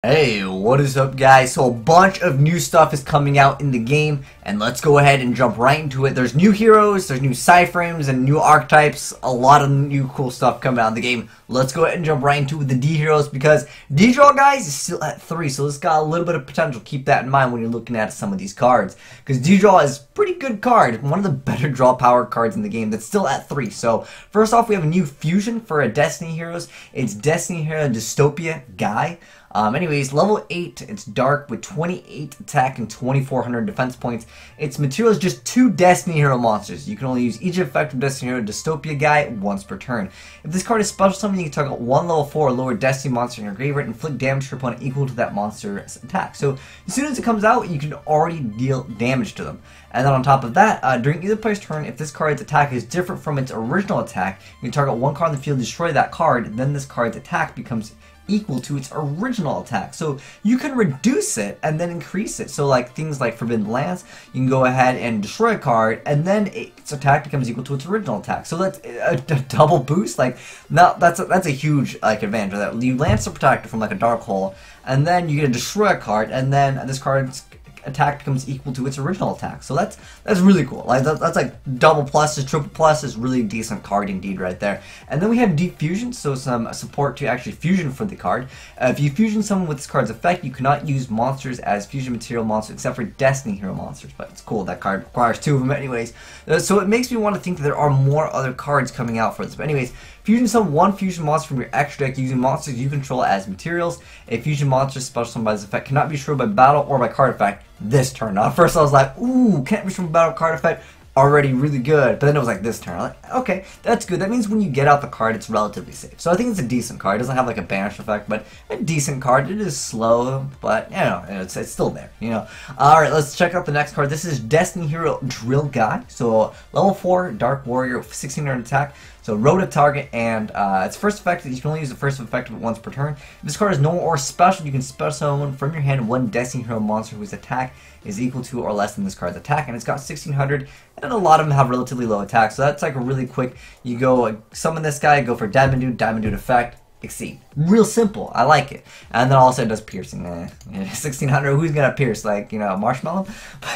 Hey, what is up guys? So a bunch of new stuff is coming out in the game, and let's go ahead and jump right into it. There's new heroes, there's new side frames, and new archetypes, a lot of new cool stuff coming out in the game. Let's go ahead and jump right into the D heroes, because D-Draw guys is still at 3, so it's got a little bit of potential. Keep that in mind when you're looking at some of these cards, because D-Draw is a pretty good card, one of the better draw power cards in the game that's still at 3. So first off, we have a new fusion for a Destiny Heroes. It's Destiny Hero Dystopia Guy. Anyways, level 8, it's dark with 28 attack and 2400 defense points. Its material is just 2 Destiny Hero monsters. You can only use each effective Destiny Hero Dystopia Guy once per turn. If this card is special summon, you can target one level 4 or lower Destiny monster in your graveyard and inflict damage to your opponent equal to that monster's attack. So as soon as it comes out, you can already deal damage to them. And then on top of that, during either player's turn, if this card's attack is different from its original attack, you can target one card on the field, destroy that card, then this card's attack becomes equal to its original attack. So you can reduce it and then increase it. So like things like Forbidden Lance, you can go ahead and destroy a card and then its attack becomes equal to its original attack. So that's a double boost. Like now that's a huge like advantage of that. You lance a protector from like a dark hole, and then you get to destroy a card, and then this card's attack becomes equal to its original attack. So that's really cool. Like that's like double pluses, triple pluses, really decent card indeed right there. And then we have Deep Fusion, so some support to actually fusion for the card. If you fusion someone with this card's effect, you cannot use monsters as fusion material monsters except for Destiny Hero monsters, but it's cool. That card requires 2 of them anyways. So it makes me want to think that there are more other cards coming out for this. But anyways, fusion summon one fusion monster from your extra deck using monsters you control as materials. A fusion monster special summoned by this effect cannot be destroyed by battle or by card effect this turn. Now, at first I was like, ooh, can't be destroyed by battle card effect. Already really good, but then it was like this turn. I'm like, okay, that's good. That means when you get out the card, it's relatively safe. So I think it's a decent card. It doesn't have like a banish effect, but a decent card. It is slow, but you know, it's still there. You know. All right, let's check out the next card. This is Destiny Hero Drill Guy. So level 4 Dark Warrior, 1600 attack. So road to target, and its first effect, you can only use the first effect once per turn. If this card is normal or special, you can special summon from your hand one Destiny Hero monster whose attack is equal to or less than this card's attack, and it's got 1600, and a lot of them have relatively low attack, so that's like a really quick, you go summon this guy, go for Diamond Dude effect, exceed. Real simple, I like it. And then also it does piercing. 1600, who's gonna pierce, like, you know, Marshmallow?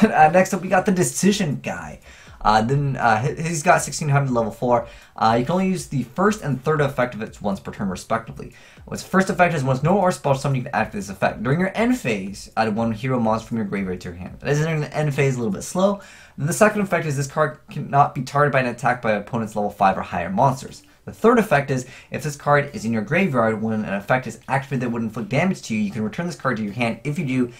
But next up we got the Decision Guy. He's got 1600 level 4. You can only use the first and third effect of it once per turn respectively. Its first effect is once no or special summon, you can activate this effect. During your end phase, add one hero monster from your graveyard to your hand. As in the end phase, a little bit slow. Then the second effect is this card cannot be targeted by an attack by opponent's level 5 or higher monsters. The third effect is, if this card is in your graveyard, when an effect is activated that would inflict damage to you, you can return this card to your hand. If you do,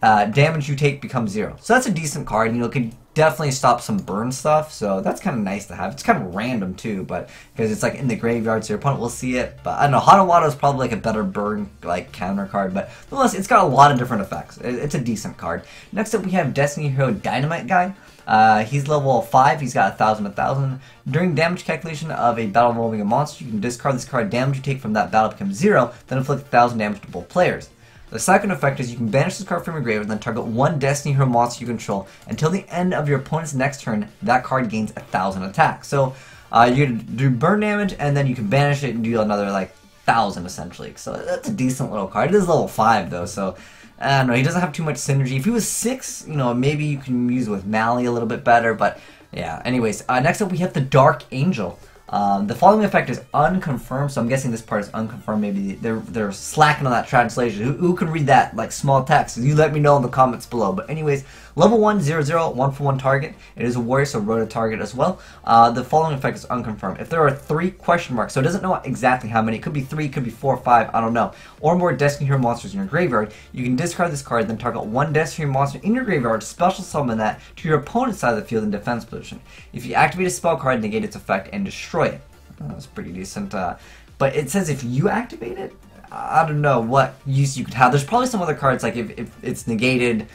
damage you take becomes 0. So that's a decent card. You know, it could definitely stop some burn stuff. So that's kind of nice to have. It's kind of random too, but because it's like in the graveyard, so your opponent will see it. But I don't know. Hanawada is probably like a better burn like counter card, but nonetheless, it's got a lot of different effects. It's a decent card. Next up, we have Destiny Hero Dynamite Guy. He's level 5. He's got 1000. During damage calculation of a battle involving a monster, you can discard this card. Damage you take from that battle becomes 0. Then inflict 1000 damage to both players. The second effect is you can banish this card from your graveyard and then target one Destiny Hero monster you control. Until the end of your opponent's next turn, that card gains 1000 attack. So you can do burn damage, and then you can banish it and do another like 1000 essentially. So that's a decent little card. It is level 5 though, so I don't know. He doesn't have too much synergy. If he was 6, you know, maybe you can use with Mally a little bit better. But yeah. Anyways, next up we have the Dark Angel. The following effect is unconfirmed, so I'm guessing this part is unconfirmed. Maybe they're slacking on that translation. Who can read that, like, small text? You let me know in the comments below. But anyways, level 1, 0/0, 1/1 target. It is a warrior, so road to target as well. The following effect is unconfirmed. If there are 3 question marks, so it doesn't know exactly how many. It could be 3, it could be 4, 5, I don't know. Or more Destiny Hero monsters in your graveyard. You can discard this card, then target one Destiny Hero monster in your graveyard, special summon that to your opponent's side of the field in defense position. If you activate a spell card, negate its effect and destroy it. That's pretty decent. But it says if you activate it, I don't know what use you could have. There's probably some other cards, like if it's negated,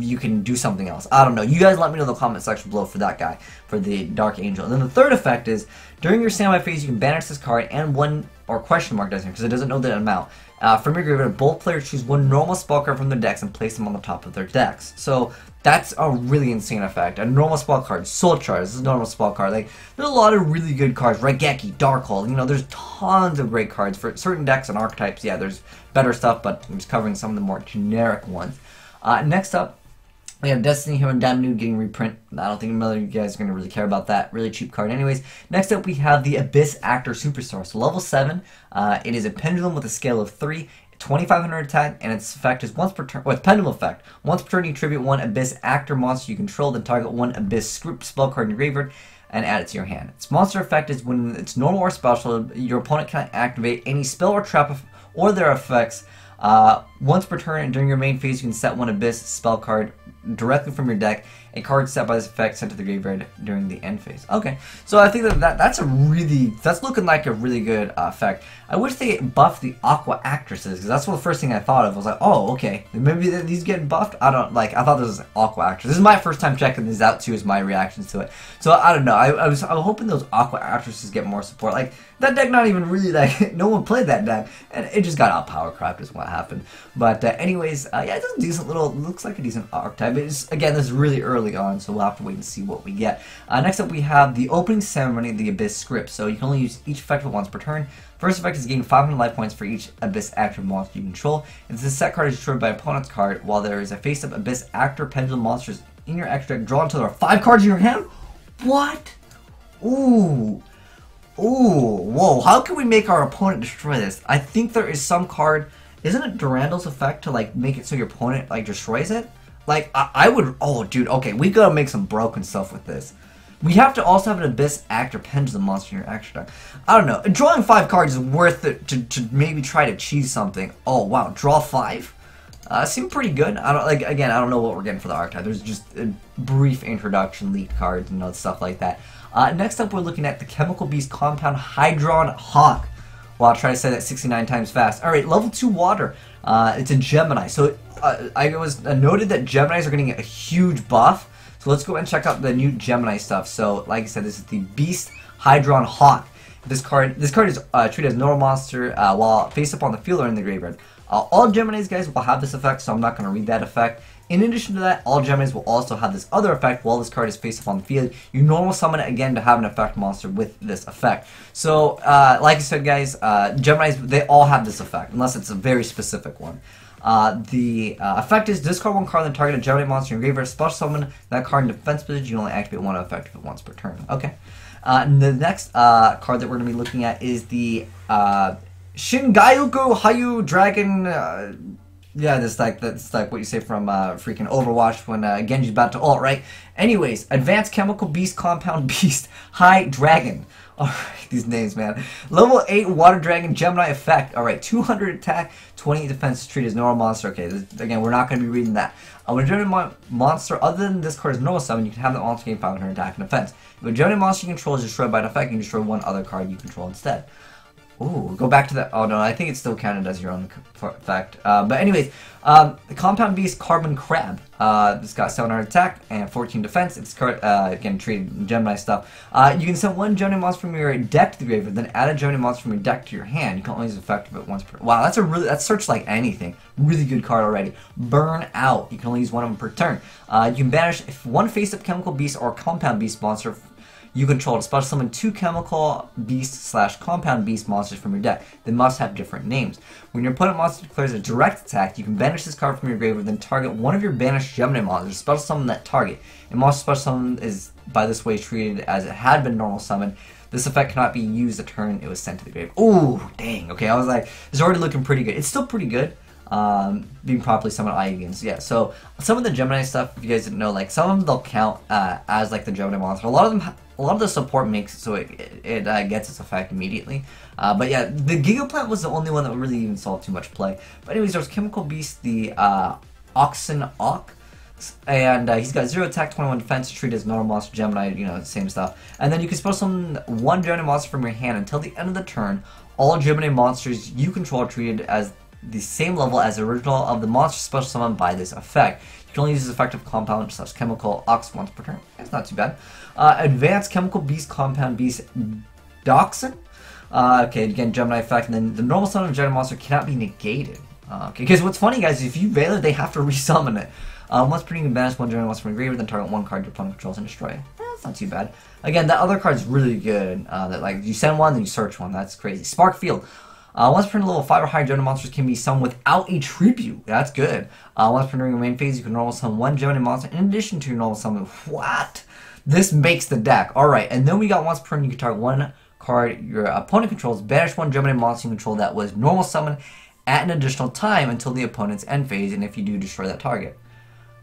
you can do something else. I don't know. You guys let me know in the comment section below for that guy, for the Dark Angel. And then the third effect is, during your standby phase, you can banish this card and one or question mark doesn't, because it doesn't know the amount. From your graveyard, both players choose one normal spell card from their decks and place them on the top of their decks. So that's a really insane effect. A normal spell card, Soul Charge, this is a normal spell card. Like, there's a lot of really good cards. Raigeki, Darkhold, you know, there's tons of great cards for certain decks and archetypes. Yeah, there's better stuff, but I'm just covering some of the more generic ones. Next up, we have Destiny Hero and Damnu getting reprint. I don't think none of you guys are going to really care about that. Really cheap card anyways. Next up, we have the Abyss Actor Superstar. So level 7. It is a pendulum with a scale of 3. 2500 attack, and its effect is once per turn. With pendulum effect, once per turn you tribute one Abyss Actor monster you control, then target one Abyss Script spell card in your graveyard and add it to your hand. Its monster effect is when it's normal or special, your opponent can activate any spell or trap or their effects once per turn, and during your main phase you can set one Abyss spell card directly from your deck. A card set by this effect sent to the graveyard during the end phase. Okay, so I think that's looking like a really good effect. I wish they buffed the Aqua Actresses, because that's what the first thing I thought of. I was like, oh, okay, maybe these getting buffed. I thought this was Aqua Actress. This is my first time checking these out too, is my reactions to it. So I don't know. I was hoping those Aqua Actresses get more support. Like, that deck not even really, like, no one played that deck, and it just got out power crapped is what happened. But anyways, yeah, it's a decent little, looks like a decent archetype. It's, again, this is really early on, so we'll have to wait and see what we get. Next up, we have the Opening Ceremony of the Abyss Script. So you can only use each effect once per turn. First effect is gain 500 life points for each Abyss Actor monster you control. If this set card is destroyed by opponent's card, while there is a face-up Abyss Actor Pendulum monsters in your extra deck, draw until there are 5 cards in your hand? What? Ooh. Ooh, whoa, how can we make our opponent destroy this? I think there is some card, isn't it Durandal's effect to, like, make it so your opponent, like, destroys it? Like, I would, oh, dude, okay, we gotta make some broken stuff with this. We have to also have an Abyss Actor Pendulum monster in your extra deck. I don't know, drawing 5 cards is worth it to maybe try to cheese something. Oh, wow, draw 5? Seemed pretty good. I don't know what we're getting for the archetype. There's just a brief introduction, leaked cards, and stuff like that. Next up, we're looking at the Chemical Beast Compound Hydron Hawk. Well, I'll try to say that 69 times fast. Alright, level 2 water. It's a Gemini. So, I was noted that Geminis are getting a huge buff. So let's go and check out the new Gemini stuff. So, like I said, this is the Beast Hydron Hawk. This card is treated as normal monster while face up on the field or in the graveyard. All Geminis, guys, will have this effect, so I'm not going to read that effect. In addition to that, all Geminis will also have this other effect while this card is face up on the field. You normal summon it again to have an effect monster with this effect. So, like I said, guys, Geminis, they all have this effect, unless it's a very specific one. The effect is discard one card, then target a Gemini monster in your graveyard, special summon that card in defense position. You can only activate one effect of it once per turn. Okay. The next card that we're going to be looking at is the Shingayuku Hayu Dragon. Yeah, that's like what you say from freaking Overwatch when Genji's about to ult, right? Anyways, Advanced Chemical Beast Compound Beast High Dragon. Alright, these names, man. Level 8 Water Dragon Gemini effect. Alright, 200 attack, 28 defense, treated as normal monster. Okay, again, we're not going to be reading that. When a Gemini monster other than this card is normal summon, you can have the monster gain 500 attack and defense. If a Gemini monster you control is destroyed by an effect, you can destroy one other card you control instead. Ooh, go back to that. Oh no, I think it's still counted as your own effect. But anyways, the Compound Beast Carbon Crab. It's got 700 attack and 14 defense. It's again treated Gemini stuff. You can send one Gemini monster from your deck to the graveyard, then add a Gemini monster from your deck to your hand. You can only use the effect of it once per. Wow, that's search like anything. Really good card already. Burn Out. You can only use one of them per turn. You can banish one face-up Chemical Beast or Compound Beast monster you control to special summon 2 Chemical Beast / Compound Beast monsters from your deck. They must have different names. When your opponent monster declares a direct attack, you can banish this card from your graveyard, then target one of your banished Gemini monsters, special summon that target. A monster special summon is by this way treated as it had been normal summoned. This effect cannot be used the turn it was sent to the grave. Ooh, dang. Okay, I was like, it's already looking pretty good. It's still pretty good. Being properly summoned IEVs. Yeah, so some of the Gemini stuff, if you guys didn't know, like some of them they'll count as like the Gemini monster. A lot of the support makes so it gets its effect immediately. But yeah, the Gigaplant was the only one that really even saw too much play. But anyways, there's Chemical Beast, the Oxen Ock. And he's got 0 attack, 21 defense, treated as normal monster, Gemini, same stuff. And then you can special summon one Gemini monster from your hand until the end of the turn. All Gemini monsters you control are treated as the same level as the original of the monster special summoned by this effect. You can only use this effect of Compound / Chemical Ox once per turn. That's not too bad. Advanced Chemical Beast Compound Beast Dachshund. Okay, again, Gemini effect, and then the normal summon of Gemini monster cannot be negated. Okay, because what's funny, guys, if you Veil it, they have to resummon it. Once per turn, you can banish one Gemini monster from your graveyard, then target one card your opponent controls and destroy it. That's not too bad. Again, that other card's really good. That like you send one, then you search one. That's crazy. Spark Field. Once per turn, level 5 or higher Gemini monsters can be summoned without a tribute. That's good. Once per turn, your main phase, you can normal summon one Gemini monster in addition to your normal summon. What? This makes the deck. Alright, and then we got once per turn, you can target one card your opponent controls, banish one Gemini monster you control that was normal summon at an additional time until the opponent's end phase, and if you do, destroy that target.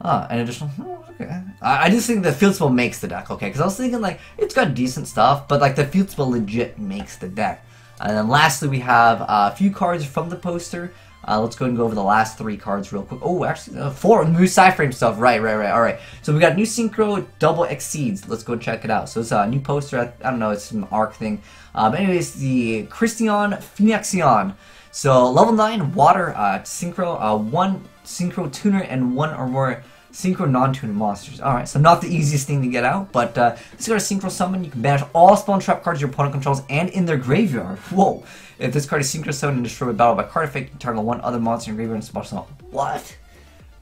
An additional... okay. I just think the field spell makes the deck, okay? Because I was thinking, like, it's got decent stuff, but, like, the field spell legit makes the deck. And then lastly, we have a few cards from the poster. Let's go ahead and go over the last 3 cards real quick. Oh, actually, 4 new Cyframe stuff. Right. Alright. So we got new Synchro Double Exceeds. Let's go and check it out. So it's a new poster. I don't know, it's some arc thing. But anyways, the Christian Phoenixion. So level 9 water synchro, 1 synchro tuner and 1 or more synchro non-tuner monsters. Alright, so not the easiest thing to get out, but this is got a synchro summon. You can banish all spawn trap cards your opponent controls and in their graveyard. Whoa! If this card is synchro summoned and destroyed by battle by card effect, you can target one other monster in your graveyard and special summon. What?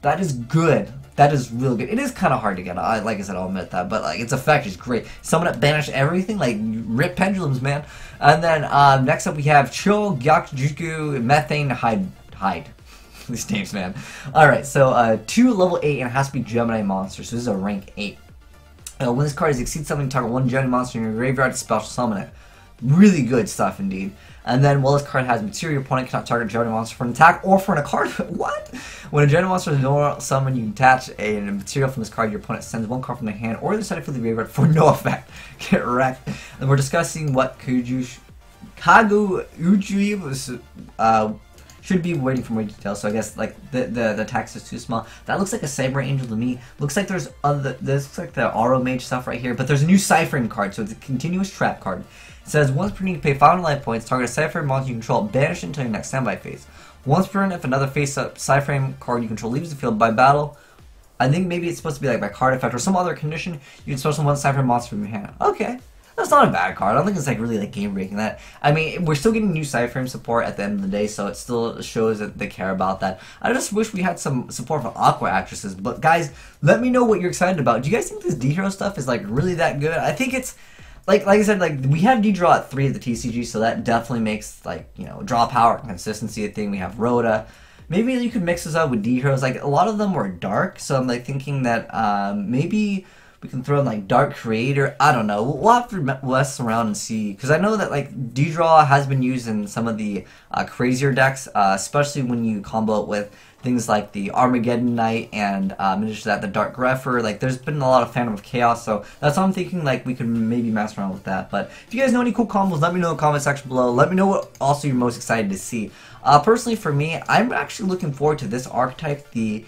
That is good. That is really good. It is kind of hard to get. Like I said, I'll admit that, but like its effect is great. Summon it, banish everything, like rip pendulums, man. And then next up we have Cho Gyakujuku Methane Hide. These names, man. Alright, so 2 level 8 and it has to be Gemini monsters. So this is a rank 8. When this card is exceeds something, target one Gemini monster in your graveyard to special summon it. Really good stuff indeed. And then while this card has material, your opponent cannot target a Gemini monster for an attack or for a card. What? When a Gemini monster is normal summon, you can attach a material from this card. Your opponent sends one card from their hand or the side of the graveyard for no effect. Get wrecked. And we're discussing what Kagu Uji was should be waiting for more details. So I guess like the text is too small. That looks like a Saber Angel to me. Looks like there's looks like the Auro Mage stuff right here. But there's a new Cyframe card, so it's a continuous trap card. It says once per turn you can pay 500 life points, target a Cyframe monster you control, banish it until your next standby phase. Once per turn, if another face-up Cyframe card you control leaves the field by battle, I think maybe it's supposed to be like by card effect or some other condition, you can special one Cyframe monster from your hand. Okay. That's not a bad card. I don't think it's like really like game breaking. That I mean, we're still getting new Cyframe support at the end of the day, so it still shows that they care about that. I just wish we had some support for Aqua actresses. But guys, let me know what you're excited about. Do you guys think this D-Hero stuff is like really that good? I think it's like I said, like we have D-Draw at 3 at the TCG, so that definitely makes like draw power and consistency a thing. We have Rhoda. Maybe you could mix this up with D-Heroes. Like a lot of them were dark, so I'm like thinking that maybe we can throw in like Dark Creator. I don't know. We'll have to mess around and see. Because I know that like D-Draw has been used in some of the crazier decks, especially when you combo it with things like the Armageddon Knight and in addition to that, the Dark Grepher. Like there's been a lot of Phantom of Chaos, so that's why I'm thinking like we could maybe mess around with that. But if you guys know any cool combos, let me know in the comment section below. Let me know what also you're most excited to see. Personally for me, I'm actually looking forward to this archetype, the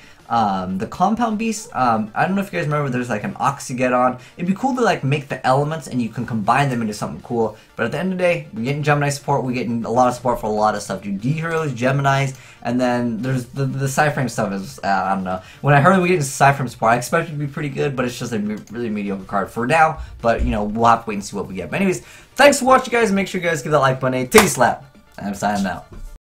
Compound Beast. I don't know if you guys remember, there's like an Oxygeddon. It'd be cool to like make the elements and you can combine them into something cool. But at the end of the day, we're getting Gemini support, we're getting a lot of support for a lot of stuff. Dude, D-Heroes, Geminis, and then there's the Cyframe stuff is, I don't know. When I heard we were getting Cyframe support, I expected it to be pretty good, but it's just a really mediocre card for now. But, we'll have to wait and see what we get. But anyways, thanks for watching, guys, and make sure you guys give that like button a titty slap. And I'm signing out.